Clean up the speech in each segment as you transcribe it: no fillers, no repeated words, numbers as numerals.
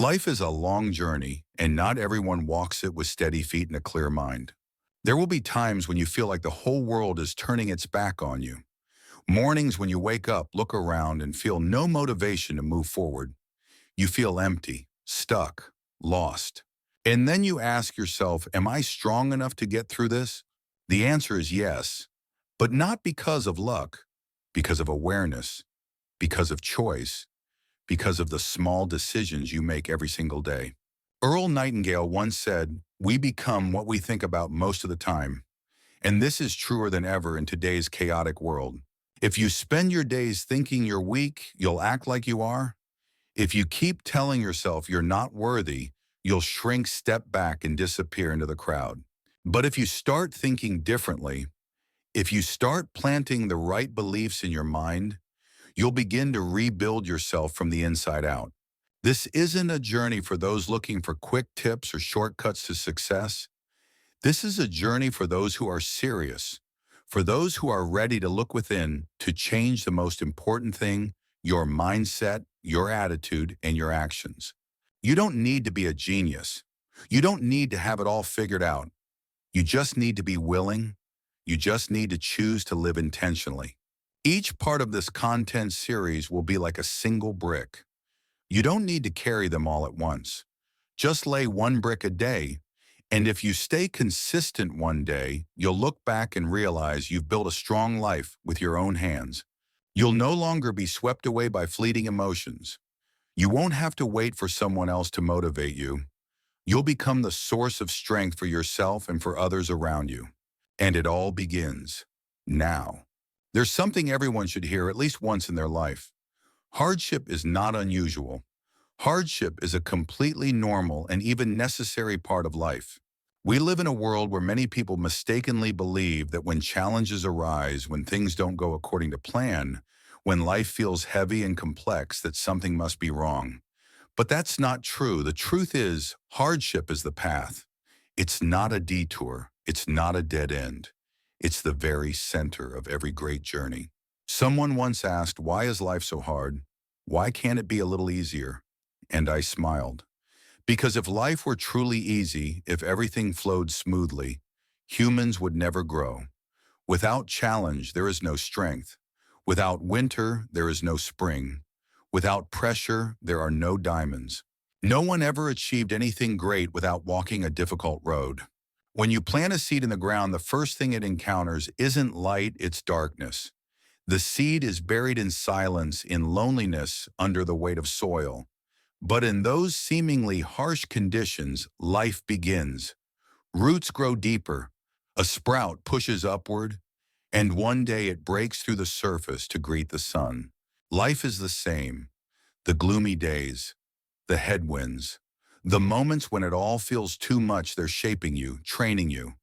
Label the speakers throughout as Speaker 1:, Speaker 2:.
Speaker 1: Life is a long journey, and not everyone walks it with steady feet and a clear mind. There will be times when you feel like the whole world is turning its back on you. Mornings when you wake up, look around, and feel no motivation to move forward. You feel empty, stuck, lost. And then you ask yourself, am I strong enough to get through this? The answer is yes, but not because of luck, because of awareness, because of choice, because of the small decisions you make every single day. Earl Nightingale once said, "We become what we think about most of the time." And this is truer than ever in today's chaotic world. If you spend your days thinking you're weak, you'll act like you are. If you keep telling yourself you're not worthy, you'll shrink, step back, and disappear into the crowd. But if you start thinking differently, if you start planting the right beliefs in your mind, you'll begin to rebuild yourself from the inside out. This isn't a journey for those looking for quick tips or shortcuts to success. This is a journey for those who are serious, for those who are ready to look within to change the most important thing: your mindset, your attitude, and your actions. You don't need to be a genius. You don't need to have it all figured out. You just need to be willing. You just need to choose to live intentionally. Each part of this content series will be like a single brick. You don't need to carry them all at once. Just lay one brick a day, and if you stay consistent one day, you'll look back and realize you've built a strong life with your own hands. You'll no longer be swept away by fleeting emotions. You won't have to wait for someone else to motivate you. You'll become the source of strength for yourself and for others around you. And it all begins now. There's something everyone should hear at least once in their life. Hardship is not unusual. Hardship is a completely normal and even necessary part of life. We live in a world where many people mistakenly believe that when challenges arise, when things don't go according to plan, when life feels heavy and complex, that something must be wrong. But that's not true. The truth is, hardship is the path. It's not a detour. It's not a dead end. It's the very center of every great journey. Someone once asked, "Why is life so hard? Why can't it be a little easier?" And I smiled. Because if life were truly easy, if everything flowed smoothly, humans would never grow. Without challenge, there is no strength. Without winter, there is no spring. Without pressure, there are no diamonds. No one ever achieved anything great without walking a difficult road. When you plant a seed in the ground, the first thing it encounters isn't light, it's darkness. The seed is buried in silence, in loneliness, under the weight of soil. But in those seemingly harsh conditions, life begins. Roots grow deeper, a sprout pushes upward, and one day it breaks through the surface to greet the sun. Life is the same. The gloomy days, the headwinds, the moments when it all feels too much, they're shaping you, training you.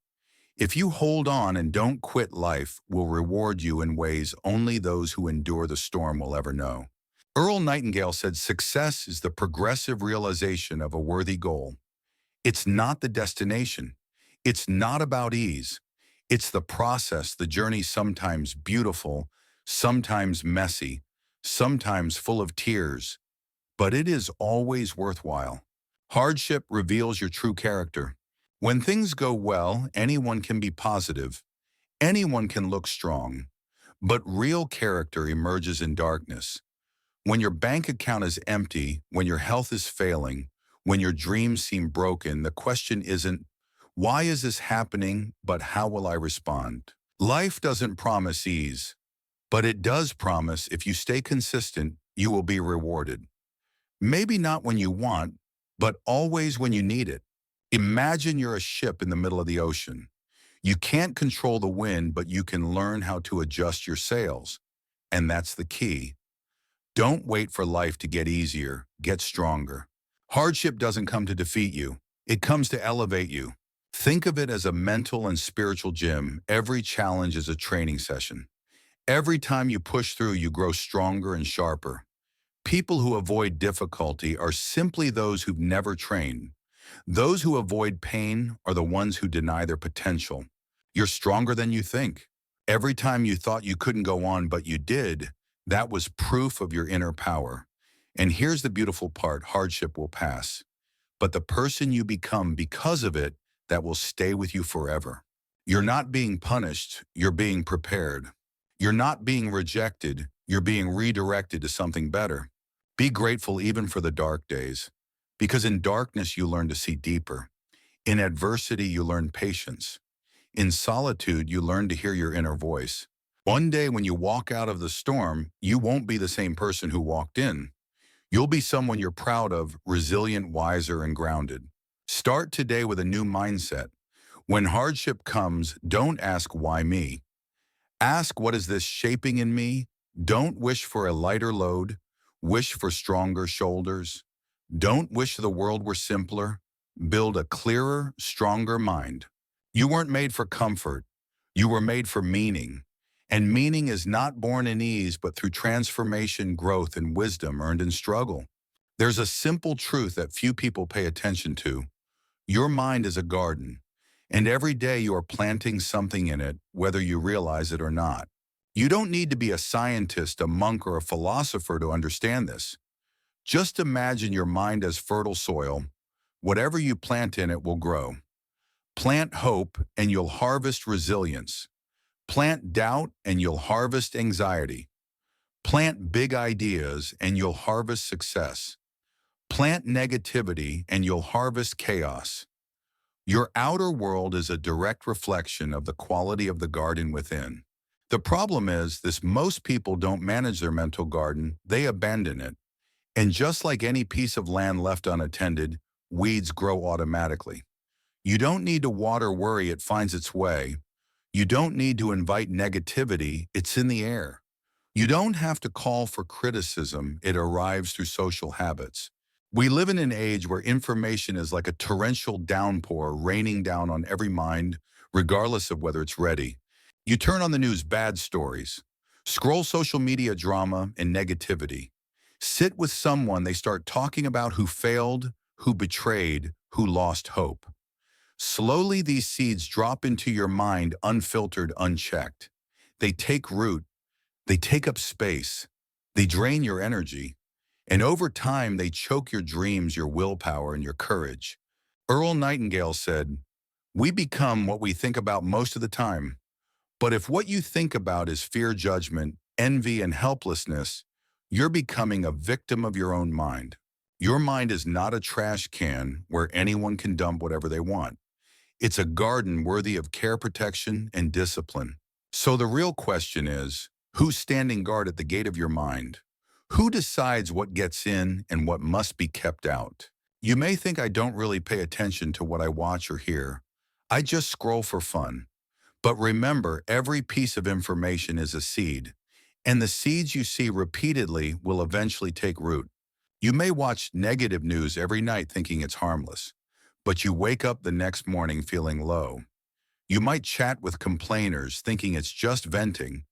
Speaker 1: If you hold on and don't quit, life will reward you in ways only those who endure the storm will ever know. Earl Nightingale said, "Success is the progressive realization of a worthy goal." It's not the destination. It's not about ease. It's the process, the journey, sometimes beautiful, sometimes messy, sometimes full of tears, but it is always worthwhile. Hardship reveals your true character. When things go well, anyone can be positive. Anyone can look strong. But real character emerges in darkness. When your bank account is empty, when your health is failing, when your dreams seem broken, the question isn't, "Why is this happening?" but "How will I respond?" Life doesn't promise ease, but it does promise if you stay consistent, you will be rewarded. Maybe not when you want, but always when you need it. Imagine you're a ship in the middle of the ocean. You can't control the wind, but you can learn how to adjust your sails. And that's the key. Don't wait for life to get easier, get stronger. Hardship doesn't come to defeat you. It comes to elevate you. Think of it as a mental and spiritual gym. Every challenge is a training session. Every time you push through, you grow stronger and sharper. People who avoid difficulty are simply those who've never trained. Those who avoid pain are the ones who deny their potential. You're stronger than you think. Every time you thought you couldn't go on but you did, that was proof of your inner power. And here's the beautiful part, hardship will pass. But the person you become because of it, that will stay with you forever. You're not being punished, you're being prepared. You're not being rejected, you're being redirected to something better. Be grateful even for the dark days, because in darkness you learn to see deeper. In adversity you learn patience. In solitude you learn to hear your inner voice. One day when you walk out of the storm, you won't be the same person who walked in. You'll be someone you're proud of, resilient, wiser, and grounded. Start today with a new mindset. When hardship comes, don't ask why me. Ask what is this shaping in me? Don't wish for a lighter load. Wish for stronger shoulders. Don't wish the world were simpler. Build a clearer, stronger mind. You weren't made for comfort. You were made for meaning. And meaning is not born in ease, but through transformation, growth, and wisdom earned in struggle. There's a simple truth that few people pay attention to. Your mind is a garden, and every day you are planting something in it, whether you realize it or not. You don't need to be a scientist, a monk, or a philosopher to understand this. Just imagine your mind as fertile soil. Whatever you plant in it will grow. Plant hope, and you'll harvest resilience. Plant doubt, and you'll harvest anxiety. Plant big ideas, and you'll harvest success. Plant negativity, and you'll harvest chaos. Your outer world is a direct reflection of the quality of the garden within. The problem is this: most people don't manage their mental garden, they abandon it. And just like any piece of land left unattended, weeds grow automatically. You don't need to water worry, it finds its way. You don't need to invite negativity, it's in the air. You don't have to call for criticism, it arrives through social habits. We live in an age where information is like a torrential downpour raining down on every mind, regardless of whether it's ready. You turn on the news, bad stories. Scroll social media, drama and negativity. Sit with someone, they start talking about who failed, who betrayed, who lost hope. Slowly these seeds drop into your mind unfiltered, unchecked. They take root, they take up space, they drain your energy, and over time they choke your dreams, your willpower, and your courage. Earl Nightingale said, "We become what we think about most of the time. But if what you think about is fear, judgment, envy, and helplessness, you're becoming a victim of your own mind." Your mind is not a trash can where anyone can dump whatever they want. It's a garden worthy of care, protection, and discipline. So the real question is, who's standing guard at the gate of your mind? Who decides what gets in and what must be kept out? You may think I don't really pay attention to what I watch or hear. I just scroll for fun. But remember, every piece of information is a seed, and the seeds you see repeatedly will eventually take root. You may watch negative news every night thinking it's harmless, but you wake up the next morning feeling low. You might chat with complainers thinking it's just venting,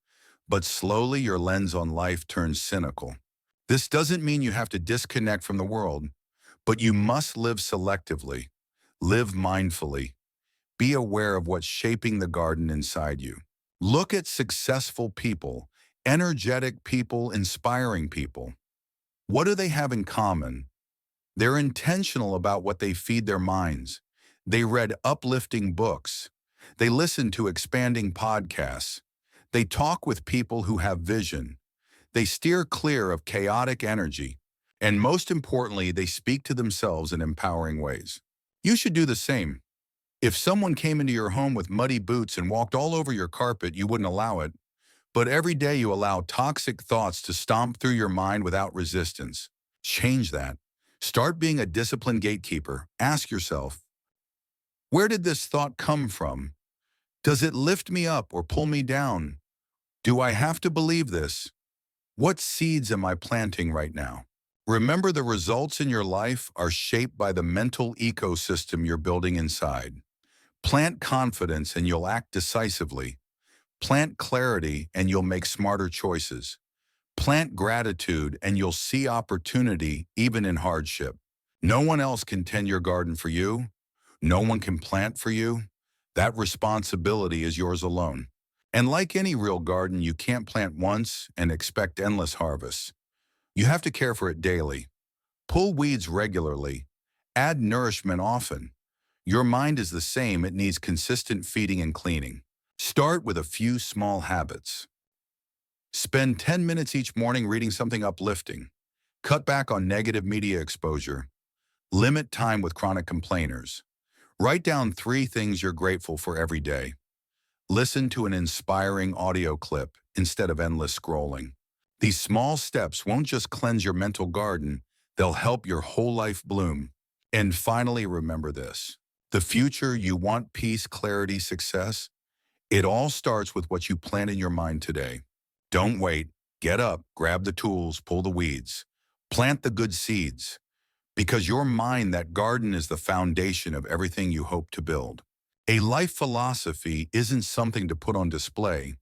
Speaker 1: but slowly your lens on life turns cynical. This doesn't mean you have to disconnect from the world, but you must live selectively, live mindfully, be aware of what's shaping the garden inside you. Look at successful people, energetic people, inspiring people. What do they have in common? They're intentional about what they feed their minds. They read uplifting books. They listen to expanding podcasts. They talk with people who have vision. They steer clear of chaotic energy. And most importantly, they speak to themselves in empowering ways. You should do the same. If someone came into your home with muddy boots and walked all over your carpet, you wouldn't allow it. But every day you allow toxic thoughts to stomp through your mind without resistance. Change that. Start being a disciplined gatekeeper. Ask yourself, where did this thought come from? Does it lift me up or pull me down? Do I have to believe this? What seeds am I planting right now? Remember, the results in your life are shaped by the mental ecosystem you're building inside. Plant confidence and you'll act decisively. Plant clarity and you'll make smarter choices. Plant gratitude and you'll see opportunity even in hardship. No one else can tend your garden for you. No one can plant for you. That responsibility is yours alone. And like any real garden, you can't plant once and expect endless harvests. You have to care for it daily. Pull weeds regularly. Add nourishment often. Your mind is the same, it needs consistent feeding and cleaning. Start with a few small habits. Spend 10 minutes each morning reading something uplifting. Cut back on negative media exposure. Limit time with chronic complainers. Write down 3 things you're grateful for every day. Listen to an inspiring audio clip instead of endless scrolling. These small steps won't just cleanse your mental garden, they'll help your whole life bloom. And finally, remember this. The future you want: peace, clarity, success. It all starts with what you plant in your mind today. Don't wait. Get up, grab the tools, pull the weeds. Plant the good seeds. Because your mind, that garden, is the foundation of everything you hope to build. A life philosophy isn't something to put on display.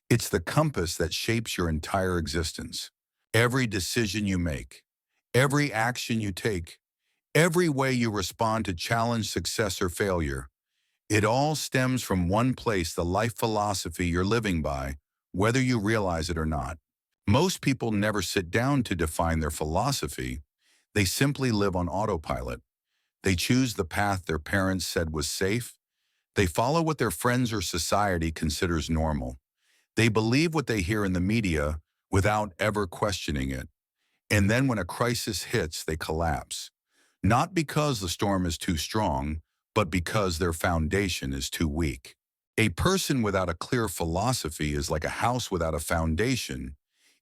Speaker 1: It's the compass that shapes your entire existence. Every decision you make, every action you take, every way you respond to challenge, success, or failure, it all stems from one place: the life philosophy you're living by, whether you realize it or not. Most people never sit down to define their philosophy. They simply live on autopilot. They choose the path their parents said was safe. They follow what their friends or society considers normal. They believe what they hear in the media without ever questioning it. And then when a crisis hits, they collapse. Not because the storm is too strong, but because their foundation is too weak. A person without a clear philosophy is like a house without a foundation.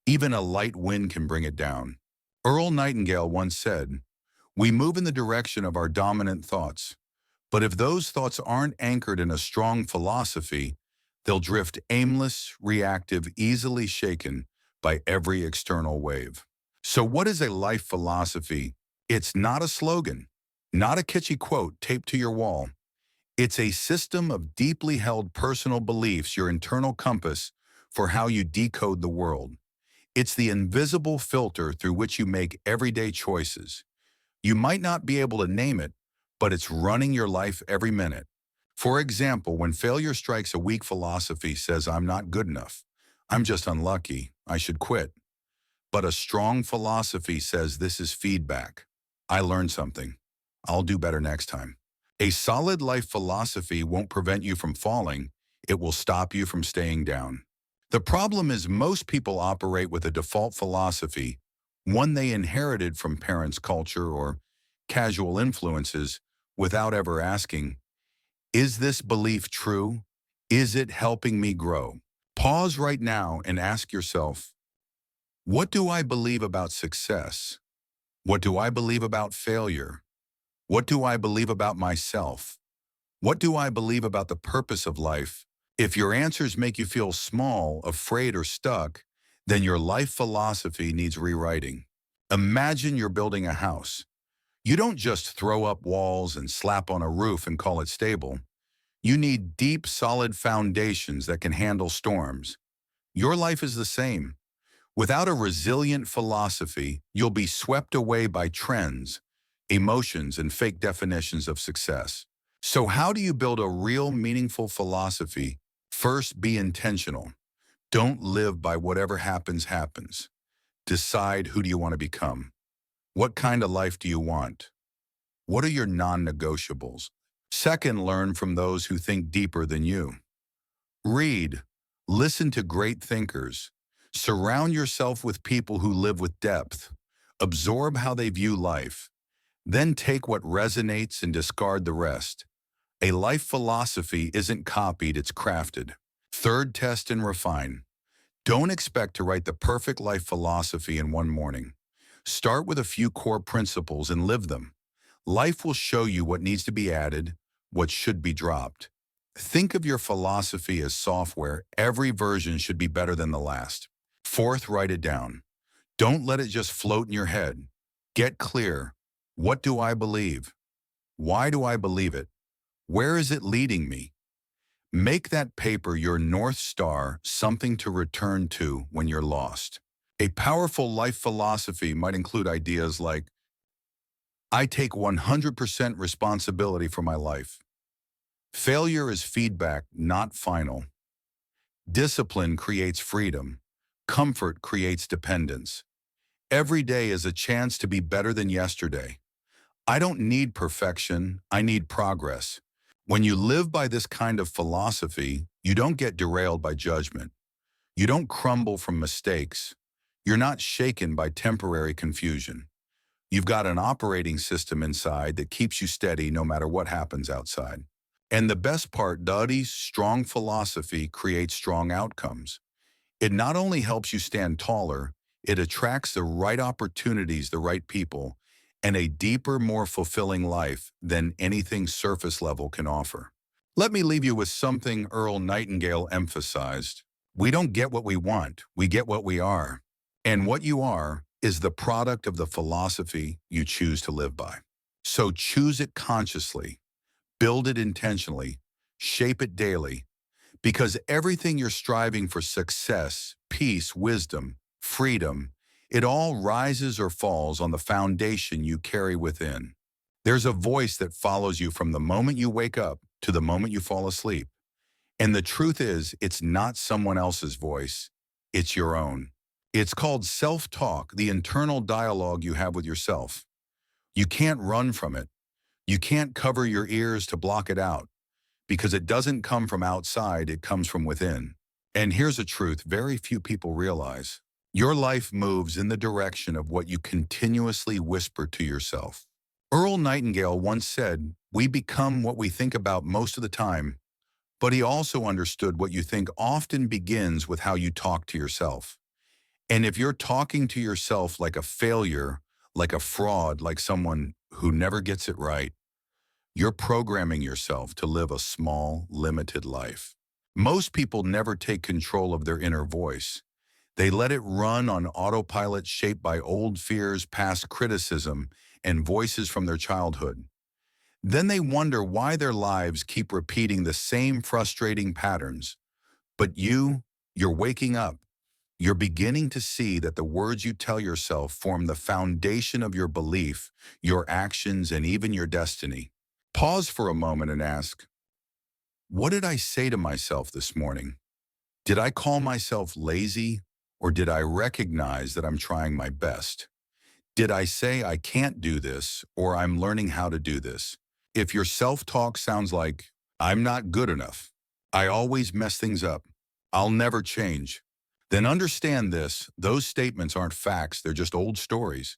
Speaker 1: Even a light wind can bring it down. Earl Nightingale once said, "We move in the direction of our dominant thoughts. But if those thoughts aren't anchored in a strong philosophy, they'll drift aimless, reactive, easily shaken by every external wave." So what is a life philosophy? It's not a slogan, not a kitschy quote taped to your wall. It's a system of deeply held personal beliefs, your internal compass for how you decode the world. It's the invisible filter through which you make everyday choices. You might not be able to name it, but it's running your life every minute. For example, when failure strikes, a weak philosophy says, "I'm not good enough. I'm just unlucky. I should quit." But a strong philosophy says, "This is feedback. I learned something. I'll do better next time." A solid life philosophy won't prevent you from falling. It will stop you from staying down. The problem is most people operate with a default philosophy, one they inherited from parents' culture or casual influences, without ever asking, is this belief true? Is it helping me grow? Pause right now and ask yourself, what do I believe about success? What do I believe about failure? What do I believe about myself? What do I believe about the purpose of life? If your answers make you feel small, afraid, or stuck, then your life philosophy needs rewriting. Imagine you're building a house. You don't just throw up walls and slap on a roof and call it stable. You need deep, solid foundations that can handle storms. Your life is the same. Without a resilient philosophy, you'll be swept away by trends, emotions, and fake definitions of success. So how do you build a real, meaningful philosophy? First, be intentional. Don't live by whatever happens, happens. Decide, who do you want to become? What kind of life do you want? What are your non-negotiables? Second, learn from those who think deeper than you. Read, listen to great thinkers. Surround yourself with people who live with depth. Absorb how they view life. Then take what resonates and discard the rest. A life philosophy isn't copied, it's crafted. Third, test and refine. Don't expect to write the perfect life philosophy in one morning. Start with a few core principles and live them. Life will show you what needs to be added, what should be dropped. Think of your philosophy as software. Every version should be better than the last. Fourth, write it down. Don't let it just float in your head. Get clear. What do I believe? Why do I believe it? Where is it leading me? Make that paper your North Star, something to return to when you're lost. A powerful life philosophy might include ideas like, I take 100% responsibility for my life. Failure is feedback, not final. Discipline creates freedom. Comfort creates dependence. Every day is a chance to be better than yesterday. I don't need perfection, I need progress. When you live by this kind of philosophy, you don't get derailed by judgment. You don't crumble from mistakes. You're not shaken by temporary confusion. You've got an operating system inside that keeps you steady no matter what happens outside. And the best part, Duddy's strong philosophy creates strong outcomes. It not only helps you stand taller, it attracts the right opportunities, the right people, and a deeper, more fulfilling life than anything surface level can offer. Let me leave you with something Earl Nightingale emphasized. We don't get what we want, we get what we are. And what you are is the product of the philosophy you choose to live by. So choose it consciously, build it intentionally, shape it daily, because everything you're striving for, success, peace, wisdom, freedom, it all rises or falls on the foundation you carry within. There's a voice that follows you from the moment you wake up to the moment you fall asleep. And the truth is, it's not someone else's voice, it's your own. It's called self-talk, the internal dialogue you have with yourself. You can't run from it. You can't cover your ears to block it out, because it doesn't come from outside, it comes from within. And here's a truth very few people realize. Your life moves in the direction of what you continuously whisper to yourself. Earl Nightingale once said, "We become what we think about most of the time," but he also understood what you think often begins with how you talk to yourself. And if you're talking to yourself like a failure, like a fraud, like someone who never gets it right, you're programming yourself to live a small, limited life. Most people never take control of their inner voice. They let it run on autopilot shaped by old fears, past criticism, and voices from their childhood. Then they wonder why their lives keep repeating the same frustrating patterns. But you're waking up. You're beginning to see that the words you tell yourself form the foundation of your belief, your actions, and even your destiny. Pause for a moment and ask, what did I say to myself this morning? Did I call myself lazy, or did I recognize that I'm trying my best? Did I say I can't do this, or I'm learning how to do this? If your self-talk sounds like, I'm not good enough, I always mess things up, I'll never change, then understand this, those statements aren't facts, they're just old stories,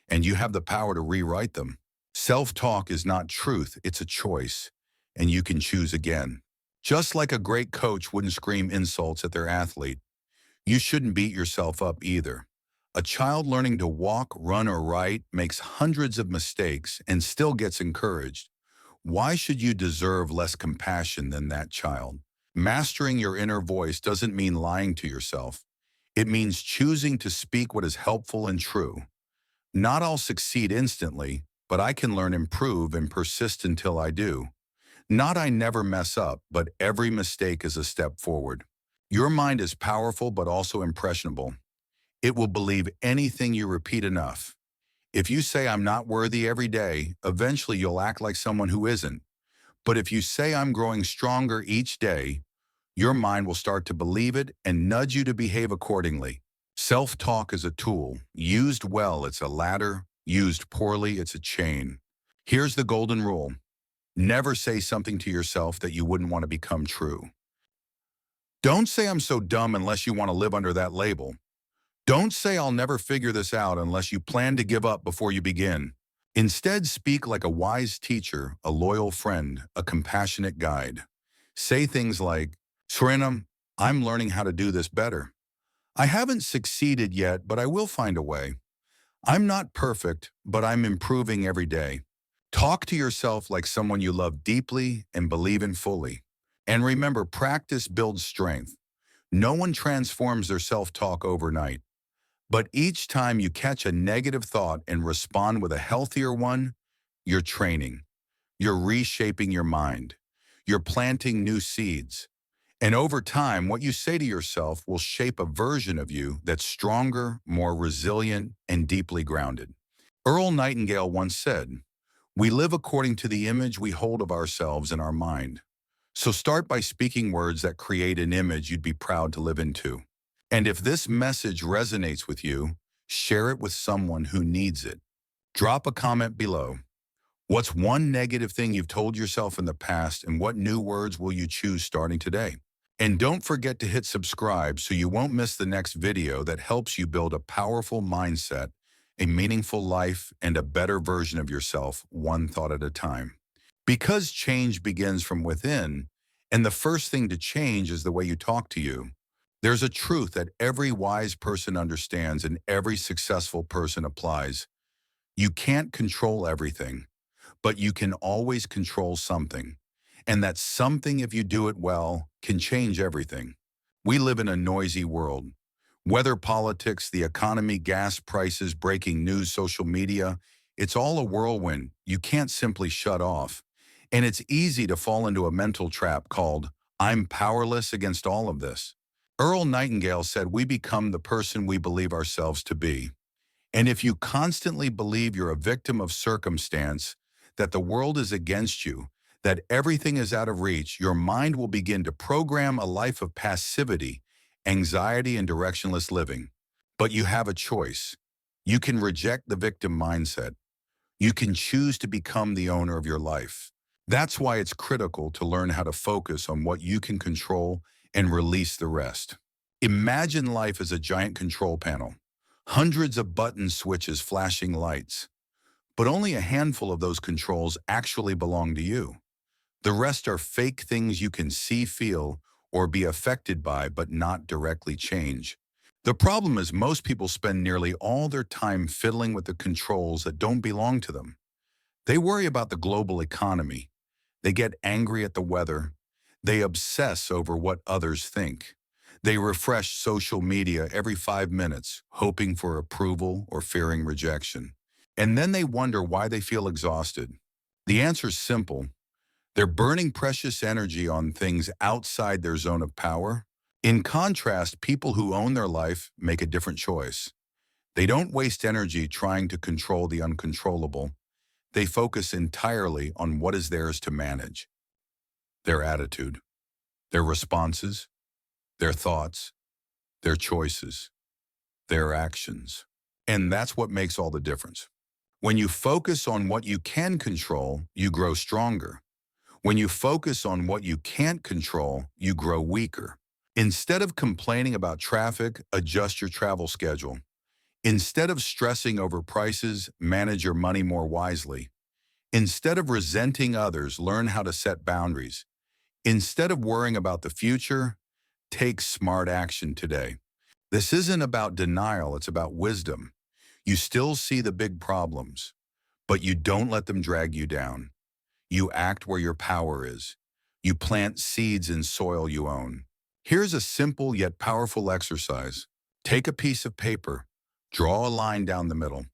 Speaker 1: and you have the power to rewrite them. Self-talk is not truth, it's a choice, and you can choose again. Just like a great coach wouldn't scream insults at their athlete, you shouldn't beat yourself up either. A child learning to walk, run, or write makes hundreds of mistakes and still gets encouraged. Why should you deserve less compassion than that child? Mastering your inner voice doesn't mean lying to yourself. It means choosing to speak what is helpful and true. Not all succeed instantly, but I can learn, improve, and persist until I do. Not I never mess up, but every mistake is a step forward. Your mind is powerful but also impressionable. It will believe anything you repeat enough. If you say I'm not worthy every day, eventually you'll act like someone who isn't. But if you say I'm growing stronger each day, your mind will start to believe it and nudge you to behave accordingly. Self-talk is a tool. Used well, it's a ladder. Used poorly, it's a chain. Here's the golden rule. Never say something to yourself that you wouldn't want to become true. Don't say I'm so dumb unless you want to live under that label. Don't say I'll never figure this out unless you plan to give up before you begin. Instead, speak like a wise teacher, a loyal friend, a compassionate guide. Say things like, Srinam, I'm learning how to do this better. I haven't succeeded yet, but I will find a way. I'm not perfect, but I'm improving every day. Talk to yourself like someone you love deeply and believe in fully. And remember, practice builds strength. No one transforms their self-talk overnight. But each time you catch a negative thought and respond with a healthier one, you're training. You're reshaping your mind. You're planting new seeds. And over time, what you say to yourself will shape a version of you that's stronger, more resilient, and deeply grounded. Earl Nightingale once said, "We live according to the image we hold of ourselves in our mind." So start by speaking words that create an image you'd be proud to live into. And if this message resonates with you, Share it with someone who needs it. Drop a comment below. What's one negative thing you've told yourself in the past, and what new words will you choose starting today? And don't forget to hit subscribe so you won't miss the next video that helps you build a powerful mindset, a meaningful life, and a better version of yourself, one thought at a time. Because change begins from within, and the first thing to change is the way you talk to you, there's a truth that every wise person understands and every successful person applies. You can't control everything, but you can always control something. And that something, if you do it well, can change everything. We live in a noisy world. Weather, politics, the economy, gas prices, breaking news, social media, it's all a whirlwind. You can't simply shut off. And it's easy to fall into a mental trap called, I'm powerless against all of this. Earl Nightingale said we become the person we believe ourselves to be. And if you constantly believe you're a victim of circumstance, that the world is against you, that everything is out of reach, your mind will begin to program a life of passivity, anxiety, and directionless living. But you have a choice. You can reject the victim mindset. You can choose to become the owner of your life. That's why it's critical to learn how to focus on what you can control and release the rest. Imagine life as a giant control panel. Hundreds of button switches, flashing lights. But only a handful of those controls actually belong to you. The rest are fake things you can see, feel, or be affected by, but not directly change. The problem is most people spend nearly all their time fiddling with the controls that don't belong to them. They worry about the global economy. They get angry at the weather. They obsess over what others think. They refresh social media every 5 minutes, hoping for approval or fearing rejection. And then they wonder why they feel exhausted. The answer's simple. They're burning precious energy on things outside their zone of power. In contrast, people who own their life make a different choice. They don't waste energy trying to control the uncontrollable. They focus entirely on what is theirs to manage. Their attitude, their responses, their thoughts, their choices, their actions. And that's what makes all the difference. When you focus on what you can control, you grow stronger. When you focus on what you can't control, you grow weaker. Instead of complaining about traffic, adjust your travel schedule. Instead of stressing over prices, manage your money more wisely. Instead of resenting others, learn how to set boundaries. Instead of worrying about the future, take smart action today. This isn't about denial, it's about wisdom. You still see the big problems, but you don't let them drag you down. You act where your power is. You plant seeds in soil you own. Here's a simple yet powerful exercise. Take a piece of paper, draw a line down the middle.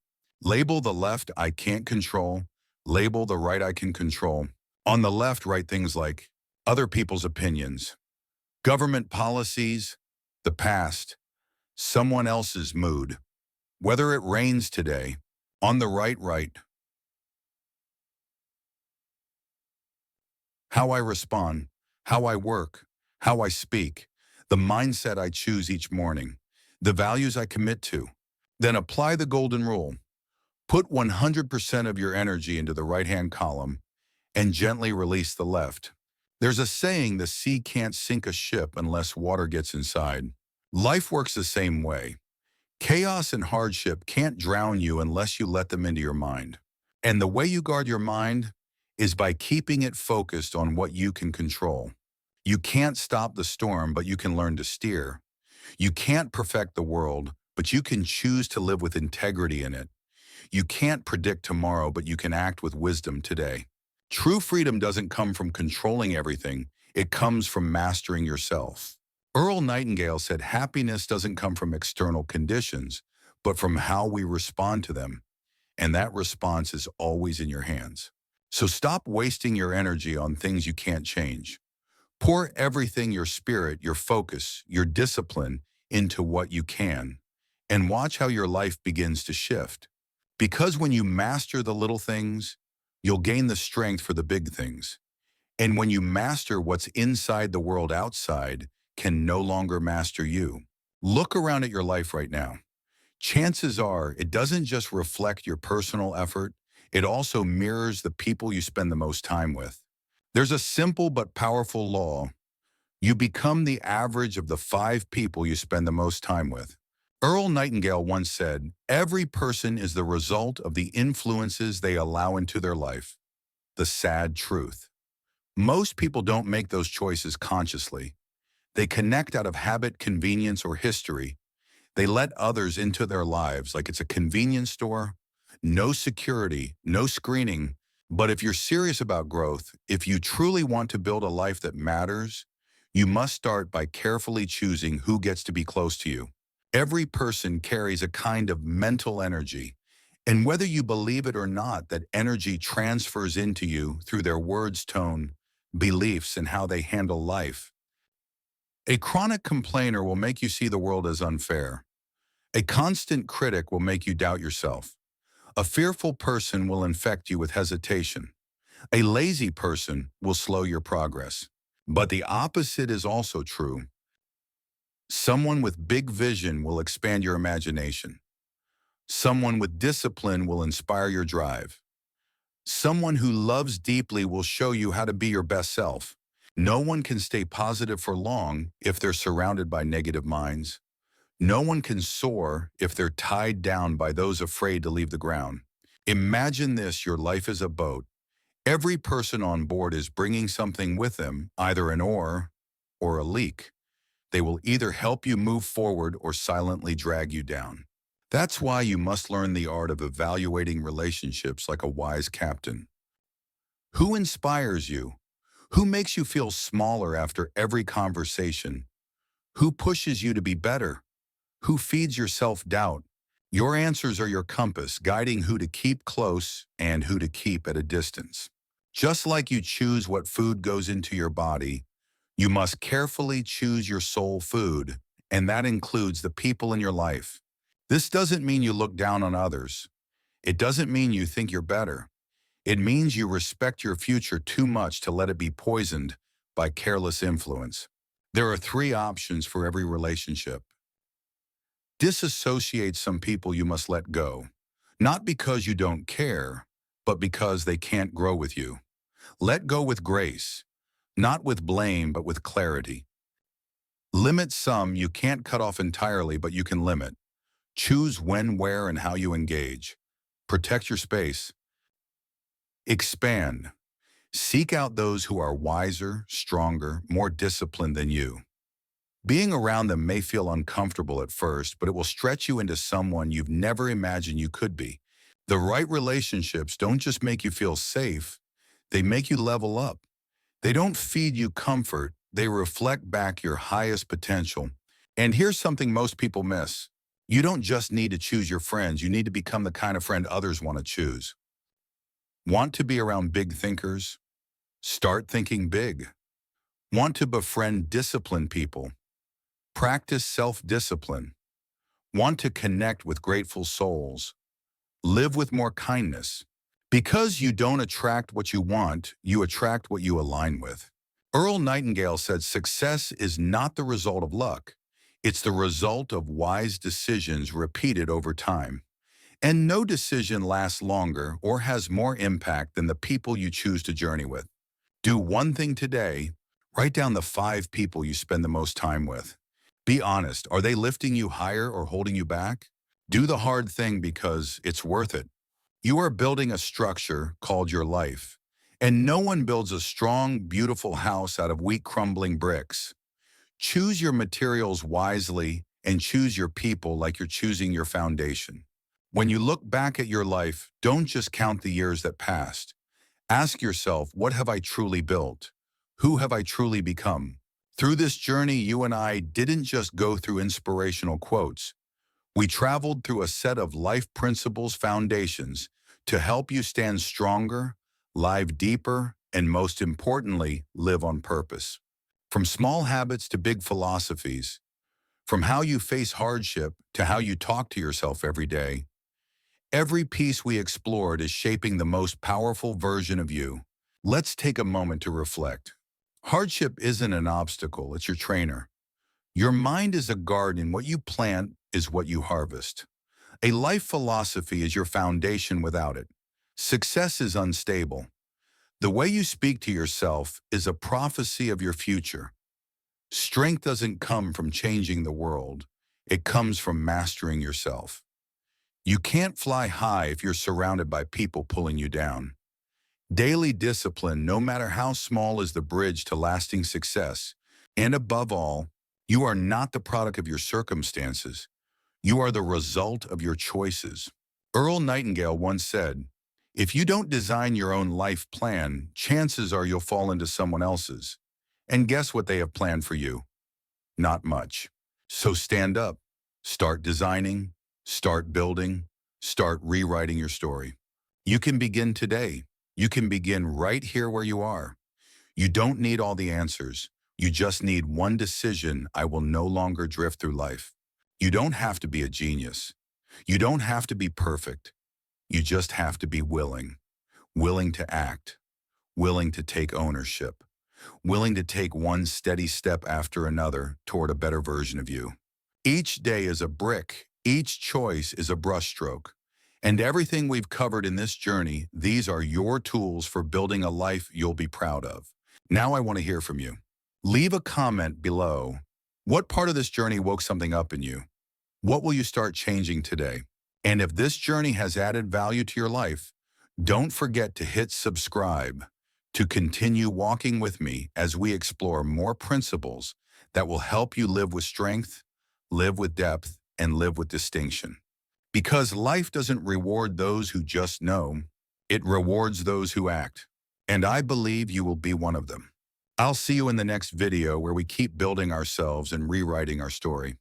Speaker 1: Label the left I can't control, label the right I can control. On the left, write things like other people's opinions, government policies, the past, someone else's mood, whether it rains today. On the right, write how I respond, how I work, how I speak, the mindset I choose each morning, the values I commit to. Then apply the golden rule. Put 100% of your energy into the right-hand column and gently release the left. There's a saying, the sea can't sink a ship unless water gets inside. Life works the same way. Chaos and hardship can't drown you unless you let them into your mind. And the way you guard your mind is by keeping it focused on what you can control. You can't stop the storm, but you can learn to steer. You can't perfect the world, but you can choose to live with integrity in it. You can't predict tomorrow, but you can act with wisdom today. True freedom doesn't come from controlling everything. It comes from mastering yourself. Earl Nightingale said happiness doesn't come from external conditions, but from how we respond to them. And that response is always in your hands. So stop wasting your energy on things you can't change. Pour everything, your spirit, your focus, your discipline, into what you can. And watch how your life begins to shift. Because when you master the little things, you'll gain the strength for the big things. And when you master what's inside, the world outside can no longer master you. Look around at your life right now. Chances are it doesn't just reflect your personal effort, it also mirrors the people you spend the most time with. There's a simple but powerful law. You become the average of the 5 people you spend the most time with. Earl Nightingale once said, "Every person is the result of the influences they allow into their life." The sad truth. Most people don't make those choices consciously. They connect out of habit, convenience, or history. They let others into their lives like it's a convenience store. No security, no screening. But if you're serious about growth, if you truly want to build a life that matters, you must start by carefully choosing who gets to be close to you. Every person carries a kind of mental energy, and whether you believe it or not, that energy transfers into you through their words, tone, beliefs, and how they handle life. A chronic complainer will make you see the world as unfair. A constant critic will make you doubt yourself. A fearful person will infect you with hesitation. A lazy person will slow your progress. But the opposite is also true. Someone with big vision will expand your imagination. Someone with discipline will inspire your drive. Someone who loves deeply will show you how to be your best self. No one can stay positive for long if they're surrounded by negative minds. No one can soar if they're tied down by those afraid to leave the ground. Imagine this: your life is a boat. Every person on board is bringing something with them, either an oar or a leak. They will either help you move forward or silently drag you down. That's why you must learn the art of evaluating relationships like a wise captain. Who inspires you? Who makes you feel smaller after every conversation? Who pushes you to be better? Who feeds your self-doubt? Your answers are your compass, guiding who to keep close and who to keep at a distance. Just like you choose what food goes into your body, you must carefully choose your soul food, and that includes the people in your life. This doesn't mean you look down on others. It doesn't mean you think you're better. It means you respect your future too much to let it be poisoned by careless influence. There are 3 options for every relationship. Disassociate: some people you must let go. Not because you don't care, but because they can't grow with you. Let go with grace, not with blame, but with clarity. Limit: some you can't cut off entirely, but you can limit. Choose when, where, and how you engage. Protect your space. Expand. Seek out those who are wiser, stronger, more disciplined than you. Being around them may feel uncomfortable at first, but it will stretch you into someone you've never imagined you could be. The right relationships don't just make you feel safe, they make you level up. They don't feed you comfort, they reflect back your highest potential. And here's something most people miss. You don't just need to choose your friends, you need to become the kind of friend others want to choose. Want to be around big thinkers? Start thinking big. Want to befriend disciplined people? Practice self-discipline. Want to connect with grateful souls? Live with more kindness. Because you don't attract what you want, you attract what you align with. Earl Nightingale said success is not the result of luck. It's the result of wise decisions repeated over time. And no decision lasts longer or has more impact than the people you choose to journey with. Do one thing today. Write down the 5 people you spend the most time with. Be honest, are they lifting you higher or holding you back? Do the hard thing because it's worth it. You are building a structure called your life. And no one builds a strong, beautiful house out of weak, crumbling bricks. Choose your materials wisely and choose your people like you're choosing your foundation. When you look back at your life, don't just count the years that passed. Ask yourself, what have I truly built? Who have I truly become? Through this journey, you and I didn't just go through inspirational quotes. We traveled through a set of life principles, foundations, to help you stand stronger, live deeper, and most importantly, live on purpose. From small habits to big philosophies, from how you face hardship to how you talk to yourself every day, every piece we explored is shaping the most powerful version of you. Let's take a moment to reflect. Hardship isn't an obstacle, it's your trainer. Your mind is a garden. What you plant is what you harvest. A life philosophy is your foundation without it. Success is unstable. The way you speak to yourself is a prophecy of your future. Strength doesn't come from changing the world. It comes from mastering yourself. You can't fly high if you're surrounded by people pulling you down. Daily discipline, no matter how small, is the bridge to lasting success. And above all, you are not the product of your circumstances. You are the result of your choices. Earl Nightingale once said, "If you don't design your own life plan, chances are you'll fall into someone else's. And guess what they have planned for you? Not much. So stand up, start designing, start building, start rewriting your story. You can begin today. You can begin right here where you are. You don't need all the answers. You just need one decision: I will no longer drift through life. You don't have to be a genius. You don't have to be perfect. You just have to be willing. Willing to act. Willing to take ownership. Willing to take one steady step after another toward a better version of you. Each day is a brick. Each choice is a brushstroke. And everything we've covered in this journey, these are your tools for building a life you'll be proud of. Now I want to hear from you. Leave a comment below. What part of this journey woke something up in you? What will you start changing today? And if this journey has added value to your life, don't forget to hit subscribe to continue walking with me as we explore more principles that will help you live with strength, live with depth, and live with distinction. Because life doesn't reward those who just know, it rewards those who act. And I believe you will be one of them. I'll see you in the next video where we keep building ourselves and rewriting our story.